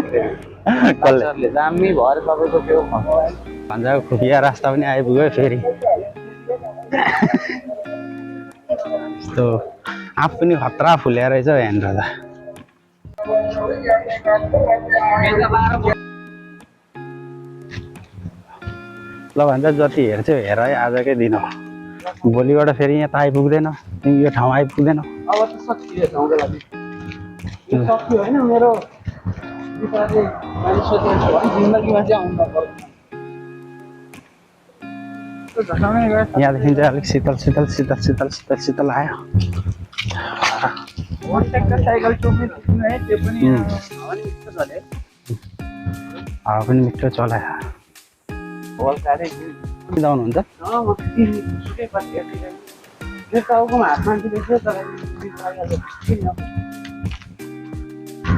कसले दामी भएर तपाईँको त्यो भन्छ खुफिया रास्ता पनि आइपुग्यो फेरि यस्तो आँप पनि खतरा फुल्या रहेछ यहाँनिर त ल भन्छ जति हेर्छौ हेर है आजकै दिन हो भोलिबाट फेरि यहाँ त आइपुग्दैन तिमी यो ठाउँ आइपुग्दैनौ अब त सकियो ठाउँको लागि यो सक्यो होइन मेरो विचारले मैले सोचेको छु है जिन्दगीमा चाहिँ आउनु नपर्छ यहाँदेखि चाहिँ अलिक शीतल शीतल शीतल शीतल शीतल शीतल आयो साइकल चोक्ने है त्यो पनि हावा नि मिठो चल्यो हावा पनि मिठो चलायो जाउनुहुन्छ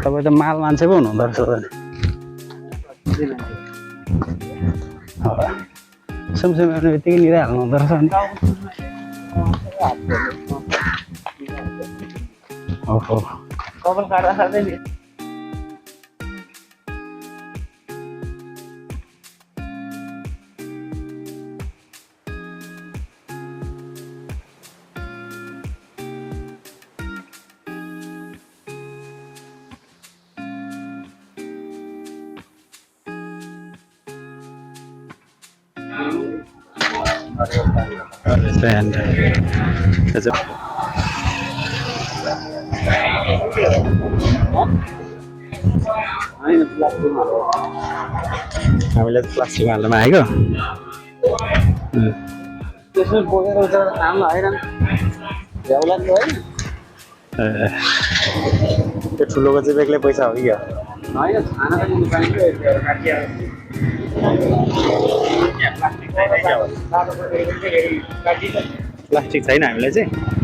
तपाईँ त माल मान्छे पो हुनुहुँदो रहेछ सुमसुम हेर्ने बित्तिकै निधाइहाल्नु हुँदो रहेछ नि ओहो कपाल काट्दा काट्दै नि हामीले त प्लास्टिक हाल्नुमा आएको त्यसमा बोकेर उता काम होइन झ्याउ लाग्यो है त्यो ठुलोको चाहिँ बेग्लै पैसा हो कि होइन खाना त लिनु पाइन्छ प्लास्टिक छैन हामीलाई चाहिँ